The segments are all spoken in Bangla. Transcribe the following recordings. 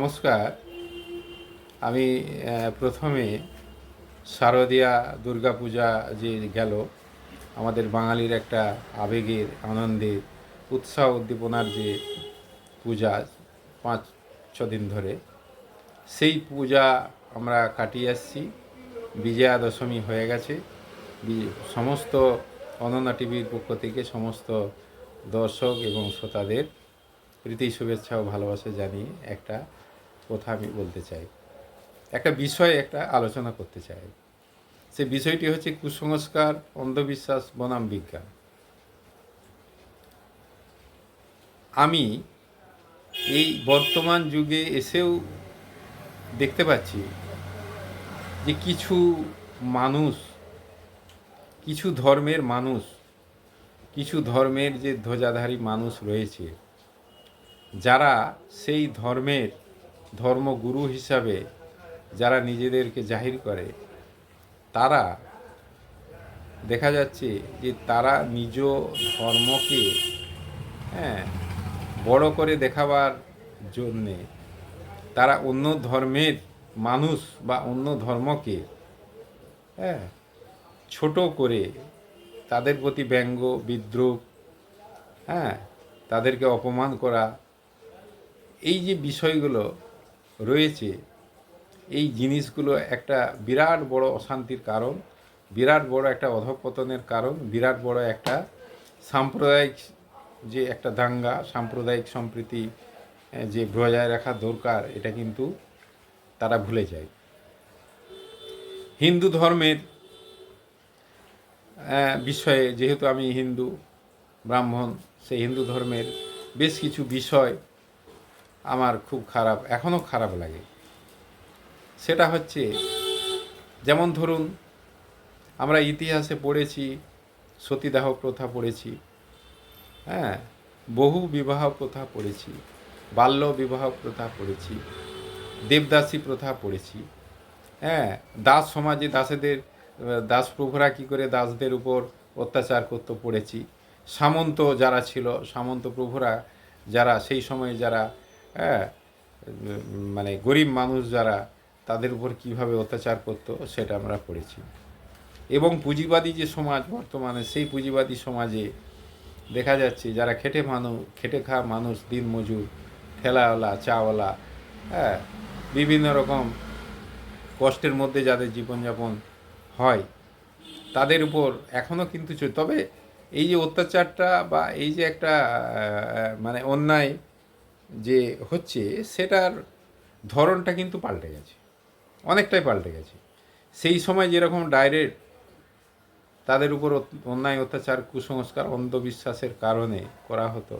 নমস্কার। আমি প্রথমে শারদীয়া দুর্গাপূজা যে গেল, আমাদের বাঙালির একটা আবেগের, আনন্দের, উৎসাহ উদ্দীপনার যে পূজা 5-6 দিন ধরে, সেই পূজা আমরা কাটিয়ে আসছি। বিজয়া দশমী হয়ে গেছে। সমস্ত অনন্যা টিভির পক্ষ থেকে সমস্ত দর্শক এবং শ্রোতাদের প্রীতি শুভেচ্ছা ও ভালোবাসা জানিয়ে একটা কথা আমি বলতে চাই, একটা বিষয়ে একটা আলোচনা করতে চাই। সে বিষয়টি হচ্ছে কুসংস্কার, অন্ধবিশ্বাস বনাম বিজ্ঞান। আমি এই বর্তমান যুগে এসেও দেখতে পাচ্ছি যে কিছু মানুষ, কিছু ধর্মের মানুষ, কিছু ধর্মের যে ধ্বজাধারী মানুষ রয়েছে, যারা সেই ধর্মের ধর্মগুরু হিসাবে যারা নিজেদেরকে জাহির করে, তারা দেখা যাচ্ছে যে তারা নিজ ধর্মকে বড় করে দেখাবার জন্যে তারা অন্য ধর্মের মানুষ বা অন্য ধর্মকে ছোট করে তাদের প্রতি ব্যঙ্গ বিদ্রূপ, তাদেরকে অপমান করা, এই যে বিষয়গুলো রয়েছে, এই জিনিসগুলো একটা বিরাট বড় অশান্তির কারণ, বিরাট বড় একটা অধঃপতনের কারণ, বিরাট বড় একটা সাম্প্রদায়িক যে একটা দাঙ্গা, সাম্প্রদায়িক সম্প্রীতি যে বজায় রাখা দরকার, এটা কিন্তু তারা ভুলে যায়। হিন্দু ধর্মের বিষয়ে, যেহেতু আমি হিন্দু ব্রাহ্মণ, সেই হিন্দু ধর্মের বেশ কিছু বিষয় আমার খুব খারাপ, এখনও খারাপ লাগে। সেটা হচ্ছে, যেমন ধরুন, আমরা ইতিহাসে পড়েছি সতীদাহ প্রথা পড়েছি, বহু বিবাহ প্রথা পড়েছি, বাল্য বিবাহ প্রথা পড়েছি, দেবদাসী প্রথা পড়েছি, দাস সমাজে দাসপ্রভুরা কী করে দাসদের উপর অত্যাচার করতে পড়েছি, সামন্ত যারা ছিল, সামন্ত প্রভুরা যারা সেই সময়ে যারা মানে গরিব মানুষ যারা, তাদের উপর কীভাবে অত্যাচার করতো সেটা আমরা পড়েছি। এবং পুঁজিবাদী যে সমাজ বর্তমানে, সেই পুঁজিবাদী সমাজে দেখা যাচ্ছে যারা খেটে খাওয়া মানুষ, দিনমজুর, ঠেলাওয়ালা, চাওয়ালা, বিভিন্ন রকম কষ্টের মধ্যে যাদের জীবনযাপন হয়, তাদের উপর এখনও কিন্তু তবে এই যে অত্যাচারটা বা এই যে একটা মানে অন্যায় যে হচ্ছে, সেটার ধরনটা কিন্তু পাল্টে গেছে, অনেকটাই পাল্টে গেছে। সেই সময় যেরকম ডাইরেক্ট তাদের উপর অন্যায় অত্যাচার, কুসংস্কার, অন্ধবিশ্বাসের কারণে করা হতো,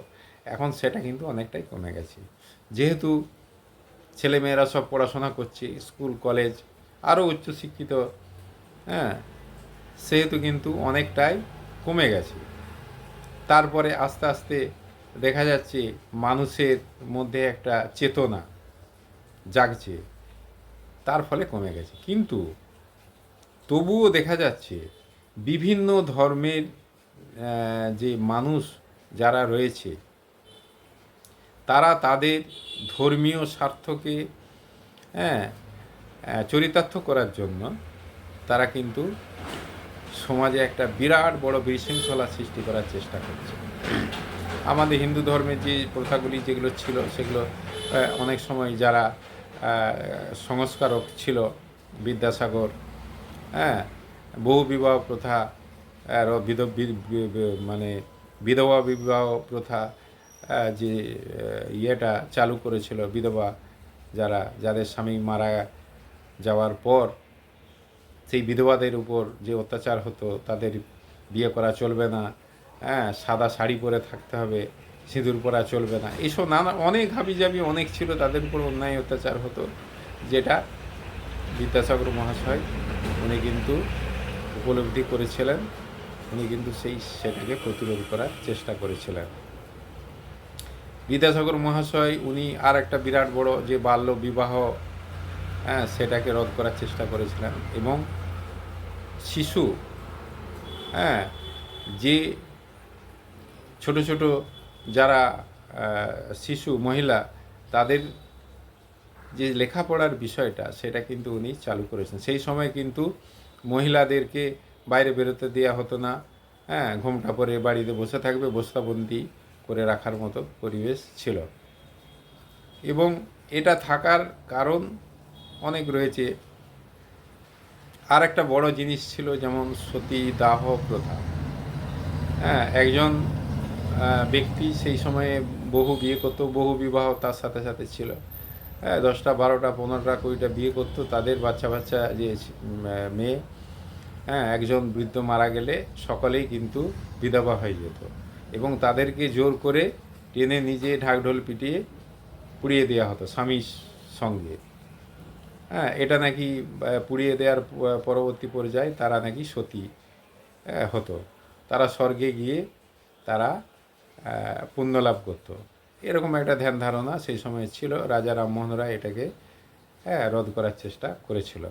এখন সেটা কিন্তু অনেকটাই কমে গেছে। যেহেতু ছেলেমেয়েরা সব পড়াশোনা করছে, স্কুল কলেজ আরও উচ্চশিক্ষিত, সেহেতু কিন্তু অনেকটাই কমে গেছে। তারপরে আস্তে আস্তে দেখা যাচ্ছে মানুষের মধ্যে একটা চেতনা জাগছে, তার ফলে কমে গেছে। কিন্তু তবুও দেখা যাচ্ছে বিভিন্ন ধর্মের যে মানুষ যারা রয়েছে, তারা তাদের ধর্মীয় স্বার্থকে চরিতার্থ করার জন্য তারা কিন্তু সমাজে একটা বিরাট বড় বিশৃঙ্খলা সৃষ্টি করার চেষ্টা করছে। আমাদের হিন্দু ধর্মের যে প্রথাগুলি যেগুলো ছিল, সেগুলো অনেক সময় যারা সংস্কারক ছিল, বিদ্যাসাগর, বহু বিবাহ প্রথা, মানে বিধবা বিবাহ প্রথা যে ইয়েটা চালু করেছিল, বিধবা যাদের স্বামী মারা যাওয়ার পর সেই বিধবাদের উপর যে অত্যাচার হতো, তাদের বিয়ে করা চলবে না, সাদা শাড়ি পরে থাকতে হবে, সিঁদুর পরা চলবে না, এইসব নানা অনেক হাবিজাবি অনেক ছিল, তাদের উপর অন্যায় অত্যাচার হতো, যেটা বিদ্যাসাগর মহাশয় উনি কিন্তু উপলব্ধি করেছিলেন, উনি কিন্তু সেটাকে প্রতিরোধ করার চেষ্টা করেছিলেন। বিদ্যাসাগর মহাশয় উনি আর একটা বিরাট বড় যে বাল্য বিবাহ, সেটাকে রদ করার চেষ্টা করেছিলেন। এবং শিশু, যে ছোট ছোট যারা শিশু মহিলা, তাদের যে লেখাপড়ার বিষয়টা সেটা কিন্তু উনি চালু করেছেন। সেই সময় কিন্তু মহিলাদেরকে বাইরে বেরোতে দেওয়া হতো না, হ্যাঁ, ঘোমটা পরে বাড়িতে বসে থাকবে, বস্তাবন্দি করে রাখার মতো পরিবেশ ছিল। এবং এটা থাকার কারণ অনেক রয়েছে। আর একটা বড় জিনিস ছিল যেমন সতী দাহ প্রথা। হ্যাঁ, একজন ব্যক্তি সেই সময়ে বহু বিয়ে করতো, বহু বিবাহ তার সাথে সাথে ছিল। হ্যাঁ, 10টা 12টা 15টা 20টা বিয়ে করতো, তাদের বাচ্চা বাচ্চা যে মেয়ে, হ্যাঁ, একজন বৃদ্ধ মারা গেলে সকলেই কিন্তু বিধবা হয়ে যেত এবং তাদেরকে জোর করে টেনে নিজে ঢাকঢোল পিটিয়ে পুড়িয়ে দেওয়া হতো স্বামীর সঙ্গে। হ্যাঁ, এটা নাকি পুড়িয়ে দেওয়ার পরবর্তী পর্যায়ে তারা নাকি সতী হতো, তারা স্বর্গে গিয়ে তারা পুণ্য লাভ করত। এরকম একটা ধ্যান ধারণা সেই সময় ছিল। রাজা রামমোহন রায় এটাকে রদ করার চেষ্টা করেছিল।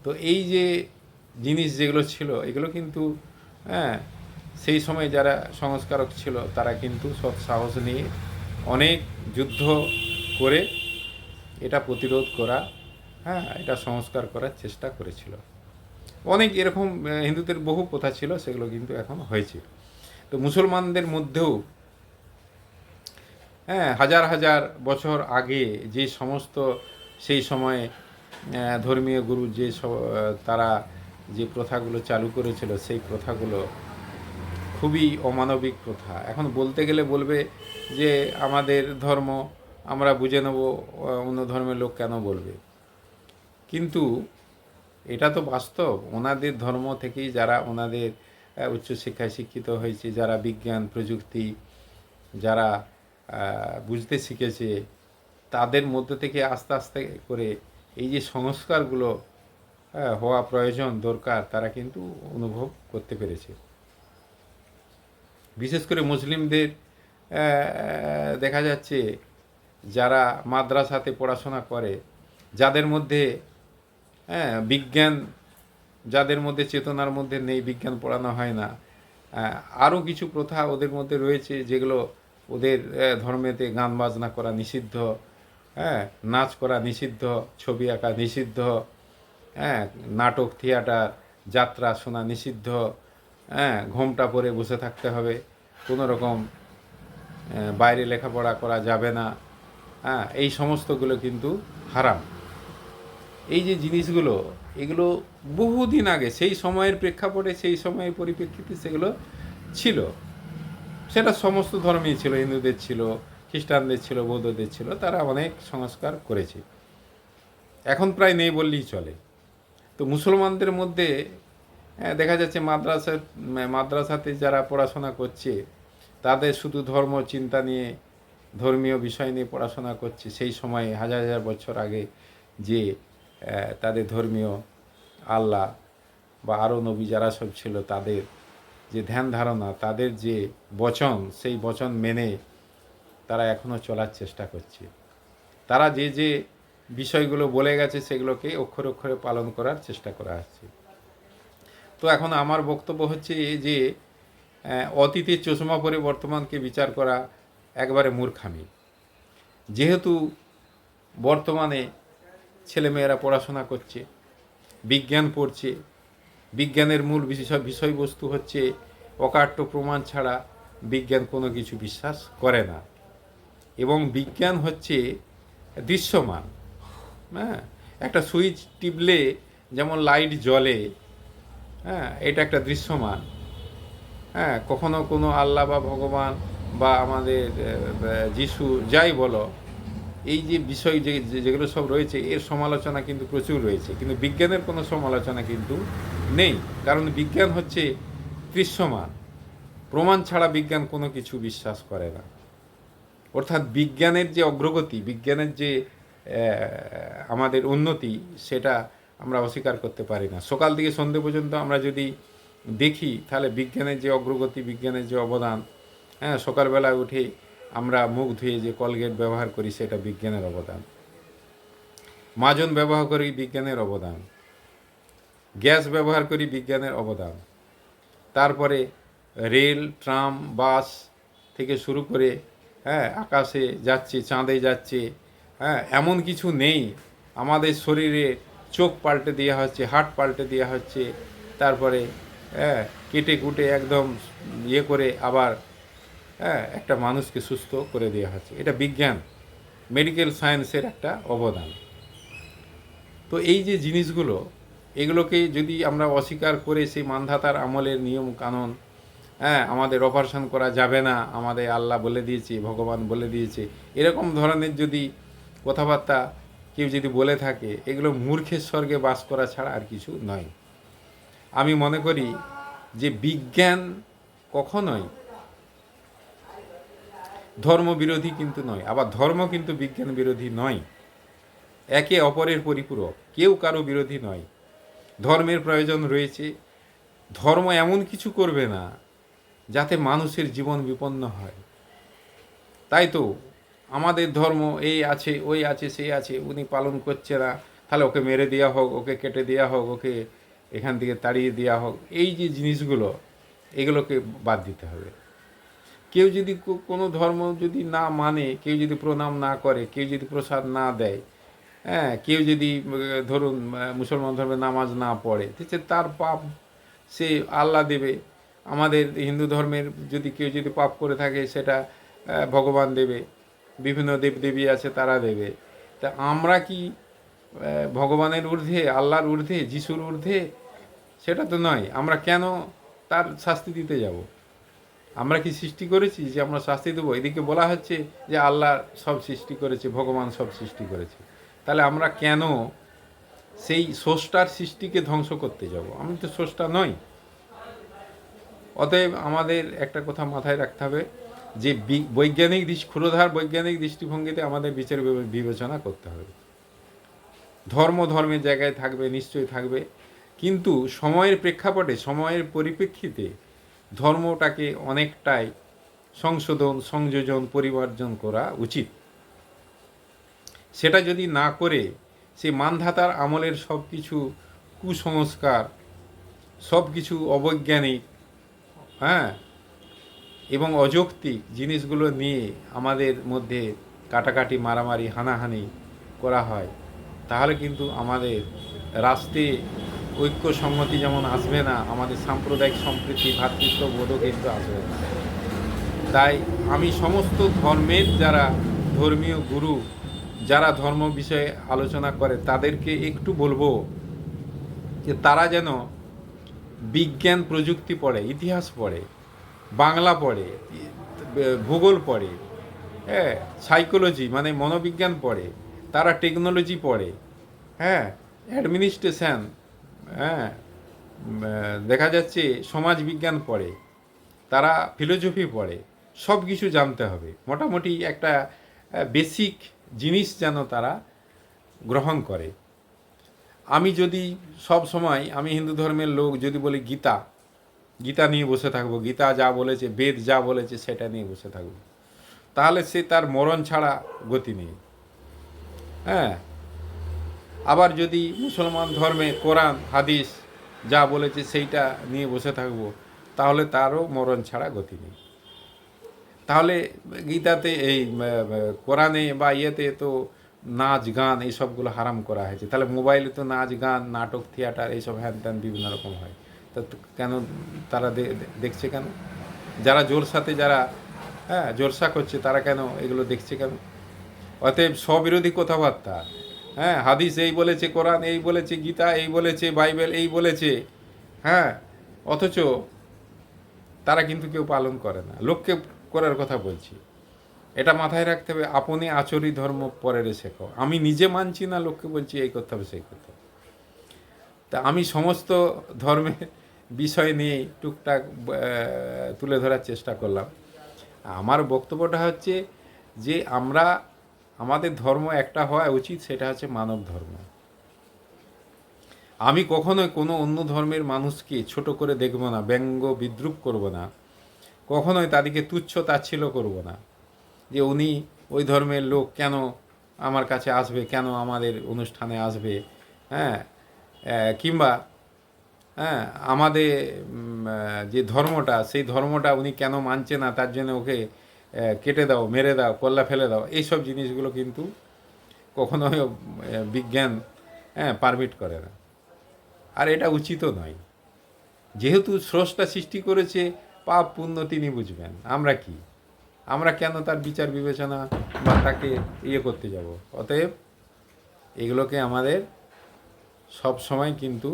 তো এই যে জিনিস যেগুলো ছিল এগুলো কিন্তু হ্যাঁ, সেই সময় যারা সংস্কারক ছিল তারা কিন্তু সৎ সাহস নিয়ে অনেক যুদ্ধ করে এটা প্রতিরোধ করা, হ্যাঁ, এটা সংস্কার করার চেষ্টা করেছিল। অনেক এরকম হিন্দুদের বহু প্রথা ছিল, সেগুলো কিন্তু এখন হয়েছে। তো মুসলমানদের মধ্যেও হ্যাঁ, হাজার হাজার বছর আগে যে সমস্ত সেই সময়ে ধর্মীয় গুরু যে তারা যে প্রথাগুলো চালু করেছিল সেই প্রথাগুলো খুবই অমানবিক প্রথা। এখন বলতে গেলে বলবে যে আমাদের ধর্ম আমরা বুঝে নেব, অন্য ধর্মের লোক কেন বলবে, কিন্তু এটা তো বাস্তব। ওনাদের ধর্ম থেকেই যারা ওনাদের উচ্চশিক্ষায় শিক্ষিত হয়েছে, যারা বিজ্ঞান প্রযুক্তি যারা বুঝতে শিখেছে, তাদের মধ্যে থেকে আস্তে আস্তে করে এই যে সংস্কারগুলো হওয়া প্রয়োজন দরকার তারা কিন্তু অনুভব করতে পেরেছে। বিশেষ করে মুসলিমদের দেখা যাচ্ছে যারা মাদ্রাসাতে পড়াশোনা করে, যাদের মধ্যে বিজ্ঞান, যাদের মধ্যে চেতনার মধ্যে নেই, বিজ্ঞান পড়ানো হয় না, আরও কিছু প্রথা ওদের মধ্যে রয়েছে যেগুলো ওদের ধর্মেতে গান বাজনা করা নিষিদ্ধ, হ্যাঁ, নাচ করা নিষিদ্ধ, ছবি আঁকা নিষিদ্ধ, হ্যাঁ, নাটক থিয়েটার যাত্রা শোনা নিষিদ্ধ, হ্যাঁ, ঘোমটা পরে বসে থাকতে হবে, কোনো রকম বাইরে লেখাপড়া করা যাবে না, হ্যাঁ, এই সমস্তগুলো কিন্তু হারাম। এই যে জিনিসগুলো এগুলো বহুদিন আগে সেই সময়ের প্রেক্ষাপটে সেই সময়ের পরিপ্রেক্ষিতে সেগুলো ছিল। সেটা সমস্ত ধর্মেই ছিল, হিন্দুদের ছিল, খ্রিস্টানদের ছিল, বৌদ্ধদের ছিল, তারা অনেক সংস্কার করেছে। এখন প্রায় নেই বললেই চলে। তো মুসলমানদের মধ্যে দেখা যাচ্ছে মাদ্রাসাতে যারা পড়াশোনা করছে তাদের শুধু ধর্ম চিন্তা নিয়ে, ধর্মীয় বিষয় নিয়ে পড়াশোনা করছে। সেই সময়ে হাজার হাজার বছর আগে যে তাদের ধর্মীয় আল্লাহ বা আরও নবী যারা সব ছিল তাদের যে ধ্যান ধারণা, তাদের যে বচন, সেই বচন মেনে তারা এখনও চলার চেষ্টা করছে। তারা যে যে বিষয়গুলো বলে গেছে সেগুলোকে অক্ষরে অক্ষরে পালন করার চেষ্টা করা হচ্ছে। তো এখন আমার বক্তব্য হচ্ছে যে অতীতের চশমা পরে বর্তমানকে বিচার করা একবারে মূর্খামি। যেহেতু বর্তমানে ছেলেমেয়েরা পড়াশোনা করছে, বিজ্ঞান পড়ছে, বিজ্ঞানের মূল বিষয়বস্তু হচ্ছে অকাট্য প্রমাণ ছাড়া বিজ্ঞান কোনো কিছু বিশ্বাস করে না, এবং বিজ্ঞান হচ্ছে দৃশ্যমান। হ্যাঁ, একটা সুইচ টিপলে যেমন লাইট জ্বলে, হ্যাঁ, এটা একটা দৃশ্যমান। হ্যাঁ, কখনো কোনো আল্লাহ বা ভগবান বা আমাদের যিশু যাই বলো, এই যে বিষয় যেগুলো সব রয়েছে এর সমালোচনা কিন্তু প্রচুর রয়েছে, কিন্তু বিজ্ঞানের কোনো সমালোচনা কিন্তু নেই, কারণ বিজ্ঞান হচ্ছে দৃশ্যমান। প্রমাণ ছাড়া বিজ্ঞান কোনো কিছু বিশ্বাস করে না। অর্থাৎ বিজ্ঞানের যে অগ্রগতি, বিজ্ঞানের যে আমাদের উন্নতি, সেটা আমরা অস্বীকার করতে পারি না। সকাল থেকে সন্ধে পর্যন্ত আমরা যদি দেখি তাহলে বিজ্ঞানের যে অগ্রগতি, বিজ্ঞানের যে অবদান, হ্যাঁ, সকালবেলা উঠে আমরা মুখ ধুয়ে যে কলগেট ব্যবহার করি সেটা বিজ্ঞানের অবদান, মাজন ব্যবহার করি বিজ্ঞানের অবদান, গ্যাস ব্যবহার করি বিজ্ঞানের অবদান, তারপরে রেল, ট্রাম, বাস থেকে শুরু করে, হ্যাঁ, আকাশে যাচ্ছে, চাঁদে যাচ্ছে, হ্যাঁ, এমন কিছু নেই। আমাদের শরীরে চোখ পাল্টে দেওয়া হচ্ছে, হার্ট পাল্টে দেওয়া হচ্ছে, তারপরে হ্যাঁ কেটে কুটে একদম ইয়ে করে আবার হ্যাঁ একটা মানুষকে সুস্থ করে দেওয়া হচ্ছে। এটা বিজ্ঞান, মেডিকেল সায়েন্সের একটা অবদান। তো এই যে জিনিসগুলো, এগুলোকে যদি আমরা অস্বীকার করে সেই মানধাতার আমলের নিয়ম কানুন, হ্যাঁ আমাদের অপারেশন করা যাবে না, আমাদের আল্লাহ বলে দিয়েছে, ভগবান বলে দিয়েছে, এরকম ধরনের যদি কথাবার্তা কেউ যদি বলে থাকে, এগুলো মূর্খের স্বর্গে বাস করা ছাড়া আর কিছু নয়। আমি মনে করি যে বিজ্ঞান কখনোই ধর্ম বিরোধী কিন্তু নয়, আবার ধর্ম কিন্তু বিজ্ঞান বিরোধী নয়। একে অপরের পরিপূরক, কেউ কারো বিরোধী নয়। ধর্মের প্রয়োজন রয়েছে, ধর্ম এমন কিছু করবে না যাতে মানুষের জীবন বিপন্ন হয়। তাই তো আমাদের ধর্ম এই আছে, ওই আছে, সে আছে, উনি পালন করছে না, তাহলে ওকে মেরে দেওয়া হোক, ওকে কেটে দেওয়া হোক, ওকে এখান থেকে তাড়িয়ে দেওয়া হোক। এই যে জিনিসগুলো, এগুলোকে বাদ দিতে হবে। কেউ যদি কোনো ধর্ম যদি না মানে, কেউ যদি প্রণাম না করে, কেউ যদি প্রসাদ না দেয়, হ্যাঁ কেউ যদি ধরুন মুসলমান ধর্মে নামাজ না পড়ে, তার পাপ সে আল্লাহ দেবে। আমাদের হিন্দু ধর্মের যদি কেউ যদি পাপ করে থাকে, সেটা ভগবান দেবে, বিভিন্ন দেবদেবী আছে তারা দেবে। তা আমরা কি ভগবানের ঊর্ধ্বে, আল্লাহর ঊর্ধ্বে, যিশুর ঊর্ধ্বে? সেটা তো নয়। আমরা কেন তার শাস্তি দিতে যাব? আমরা কি সৃষ্টি করেছি যে আমরা শাস্তি দেবো? এদিকে বলা হচ্ছে যে আল্লাহ সব সৃষ্টি করেছে, ভগবান সব সৃষ্টি করেছে। তাহলে আমরা কেন সেই স্রষ্টার সৃষ্টিকে ধ্বংস করতে যাব? আমি তো স্রষ্টা নই। অতএব আমাদের একটা কথা মাথায় রাখতে হবে যে বৈজ্ঞানিক ক্ষুরধার বৈজ্ঞানিক দৃষ্টিভঙ্গিতে আমাদের বিচার বিবেচনা করতে হবে। ধর্ম ধর্মের জায়গায় থাকবে, নিশ্চয়ই থাকবে, কিন্তু সময়ের প্রেক্ষাপটে, সময়ের পরিপ্রেক্ষিতে ধর্মটাকে অনেকটাই সংশোধন, সংযোজন, পরিমার্জন করা উচিত। সেটা যদি না করে সে মানধাতার আমলের সব কিছু কুসংস্কার, সব কিছু অবৈজ্ঞানিক, হ্যাঁ এবং অযৌক্তিক জিনিসগুলো নিয়ে আমাদের মধ্যে কাটাকাটি, মারামারি, হানাহানি করা হয়, তাহলে কিন্তু আমাদের রাষ্ট্রে ঐক্য সংহতি যেমন আসবে না, আমাদের সাম্প্রদায়িক সম্প্রীতি, ভ্রাতৃত্ববোধও কিন্তু আসবে না। তাই আমি সমস্ত ধর্মের যারা ধর্মীয় গুরু, যারা ধর্ম বিষয়ে আলোচনা করে, তাদেরকে একটু বলবো যে তারা যেন বিজ্ঞান প্রযুক্তি পড়ে, ইতিহাস পড়ে, বাংলা পড়ে, ভূগোল পড়ে, হ্যাঁ সাইকোলজি মানে মনোবিজ্ঞান পড়ে, তারা টেকনোলজি পড়ে, হ্যাঁ অ্যাডমিনিস্ট্রেশন, হ্যাঁ দেখা যাচ্ছে সমাজ বিজ্ঞান পড়ে, তারা ফিলোসফি পড়ে। সব কিছু জানতে হবে, মোটামুটি একটা বেসিক জিনিস যেন তারা গ্রহণ করে। আমি যদি সব সময়, আমি হিন্দু ধর্মের লোক, যদি বলি গীতা, গীতা নিয়ে বসে থাকবো, গীতা যা বলেছে, বেদ যা বলেছে সেটা নিয়ে বসে থাকবো, তাহলে সে তার মরণ ছাড়া গতি নেই। হ্যাঁ, আবার যদি মুসলমান ধর্মে কোরআন হাদিস যা বলেছে সেইটা নিয়ে বসে থাকবো, তাহলে তারও মরণ ছাড়া গতি নেই। তাহলে গীতাতে এই কোরআনে বা ইয়েতে তো নাচ গান এইসবগুলো হারাম করা হয়েছে, তাহলে মোবাইলে তো নাচ গান, নাটক, থিয়েটার এইসব হ্যান ত্যান বিভিন্ন রকম হয়। তা কেন তারা দেখছে কেন? যারা জোরসাতে, যারা হ্যাঁ জোরসা করছে, তারা কেন এগুলো দেখছে কেন? অতএব স্ববিরোধী কথাবার্তা, হ্যাঁ হাদিস এই বলেছে, কোরআন এই বলেছে, গীতা এই বলেছে, বাইবেল এই বলেছে, হ্যাঁ অথচ তারা কিন্তু কেউ পালন করে না। লোককে করার কথা বলছি, এটা মাথায় রাখতে হবে। আপনি আচরি ধর্ম পরের শেখো। আমি নিজে মানছি না, লোককে বলছি এই করতে হবে, সেই করতে হবে। তা আমি সমস্ত ধর্মের বিষয় নিয়ে টুকটাক তুলে ধরার চেষ্টা করলাম। আমার বক্তব্যটা হচ্ছে যে আমাদের ধর্ম একটা হওয়া উচিত, সেটা হচ্ছে মানব ধর্ম। আমি কখনোই কোনো অন্য ধর্মের মানুষকে ছোট করে দেখব না, ব্যঙ্গ বিদ্রুপ করব না, কখনোই তাদেরকে তুচ্ছ তাচ্ছিল্য করব না যে উনি ওই ধর্মের লোক, কেন আমার কাছে আসবে, কেন আমাদের অনুষ্ঠানে আসবে, হ্যাঁ কিংবা হ্যাঁ আমাদের যে ধর্মটা, সেই ধর্মটা উনি কেন মানছে না, তার জন্য ওকে কেটে দাও, মেরে দাও, কল্লা ফেলে দাও, এইসব জিনিসগুলো কিন্তু কখনোই বিজ্ঞান পারমিট করে না, আর এটা উচিতও নয়। যেহেতু স্রষ্টা সৃষ্টি করেছে, পাপ পুণ্য তিনি বুঝবেন, আমরা কি, আমরা কেন তার বিচার বিবেচনা বা তাকে করতে যাব? অতএব এগুলোকে আমাদের সব সময় কিন্তু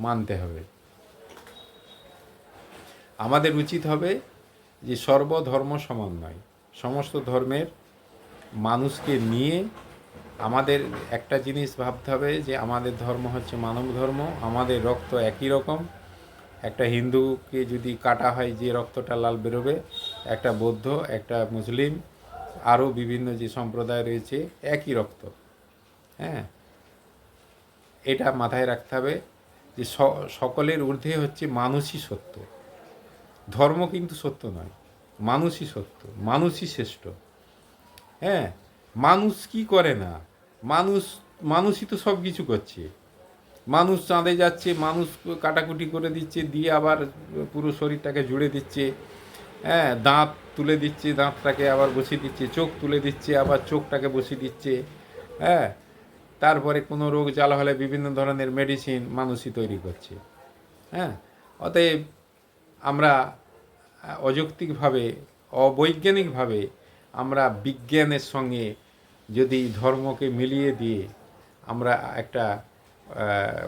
মানতে হবে। আমাদের উচিত হবে যে সর্বধর্ম সমান নয়, সমস্ত ধর্মের মানুষকে নিয়ে আমাদের একটা জিনিস ভাবতে হবে যে আমাদের ধর্ম হচ্ছে মানব ধর্ম, আমাদের রক্ত একই রকম। একটা হিন্দুকে যদি কাটা হয় যে রক্তটা লাল বেরোবে, একটা বৌদ্ধ, একটা মুসলিম, আরও বিভিন্ন যে সম্প্রদায় রয়েছে একই রক্ত। হ্যাঁ, এটা মাথায় রাখতে হবে যে সকলের ঊর্ধ্বে হচ্ছে মানুষই সত্য, ধর্ম কিন্তু সত্য নয়, মানুষই সত্য, মানুষই শ্রেষ্ঠ। হ্যাঁ, মানুষ কি করে না, মানুষই তো সব কিছু করছে। মানুষ চাঁদে যাচ্ছে, মানুষ কাটাকুটি করে দিচ্ছে, দিয়ে আবার পুরো শরীরটাকে জুড়ে দিচ্ছে। হ্যাঁ, দাঁত তুলে দিচ্ছে, দাঁতটাকে আবার বসিয়ে দিচ্ছে, চোখ তুলে দিচ্ছে, আবার চোখটাকে বসিয়ে দিচ্ছে। হ্যাঁ, তারপরে কোনো রোগ জ্বালা হলে বিভিন্ন ধরনের মেডিসিন মানুষই তৈরি করছে। হ্যাঁ, অতএব আমরা অযৌক্তিকভাবে, অবৈজ্ঞানিকভাবে আমরা বিজ্ঞানের সঙ্গে যদি ধর্মকে মিলিয়ে দিয়ে আমরা একটা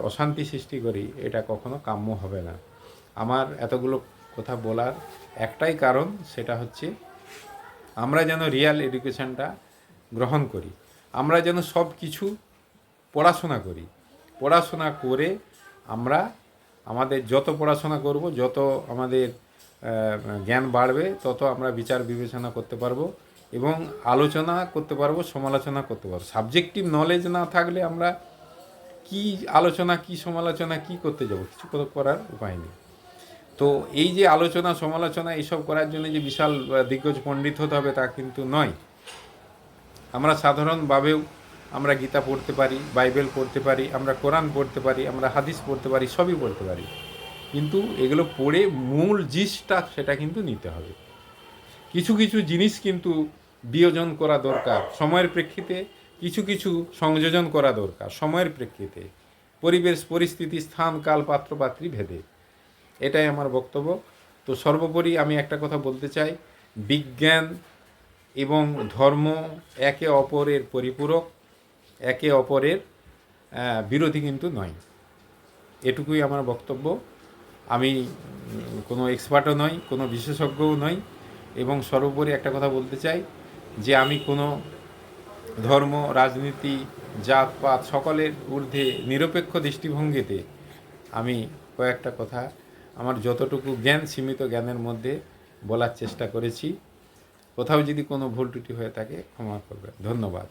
অশান্তি সৃষ্টি করি, এটা কখনো কাম্য হবে না। আমার এতগুলো কথা বলার একটাই কারণ, সেটা হচ্ছে আমরা যেন রিয়াল এডুকেশনটা গ্রহণ করি, আমরা যেন সব কিছু পড়াশোনা করি। পড়াশোনা করে আমরা আমাদের যত পড়াশোনা করব, যত আমাদের জ্ঞান বাড়বে, তত আমরা বিচার বিবেচনা করতে পারবো এবং আলোচনা করতে পারবো, সমালোচনা করতে পারবো। সাবজেক্টিভ নলেজ না থাকলে আমরা কি আলোচনা, কি সমালোচনা, কি করতে যাব? কিছু করার উপায় নেই। তো এই যে আলোচনা সমালোচনা এইসব করার জন্য যে বিশাল দিগ্গজ পণ্ডিত হতে হবে তা কিন্তু নয়। আমরা সাধারণভাবেও আমরা গীতা পড়তে পারি, বাইবেল পড়তে পারি, আমরা কোরআন পড়তে পারি, আমরা হাদিস পড়তে পারি, সবই পড়তে পারি, কিন্তু এগুলো পড়ে মূল জিনিসটা সেটা কিন্তু নিতে হবে। কিছু কিছু জিনিস কিন্তু বিয়োজন করা দরকার, সময়ের প্রেক্ষিতে কিছু কিছু সংযোজন করা দরকার, সময়ের প্রেক্ষিতে, পরিবেশ পরিস্থিতি, স্থান কাল পাত্র পাত্রী ভেদে। এটাই আমার বক্তব্য। তো সর্বোপরি আমি একটা কথা বলতে চাই, বিজ্ঞান এবং ধর্ম একে অপরের পরিপূরক, একে অপরের বিরোধী কিন্তু নয়। এটুকুই আমার বক্তব্য। আমি কোনো এক্সপার্টও নই, কোনো বিশেষজ্ঞও নই, এবং সর্বোপরি একটা কথা বলতে চাই যে আমি কোনো ধর্ম, রাজনীতি, জাতপাত সকলের ঊর্ধ্বে নিরপেক্ষ দৃষ্টিভঙ্গিতে আমি কয়েকটা কথা আমার যতটুকু জ্ঞান, সীমিত জ্ঞানের মধ্যে বলার চেষ্টা করেছি। কোথাও যদি কোনো ভুল ত্রুটি হয়ে থাকে ক্ষমা করবেন। ধন্যবাদ।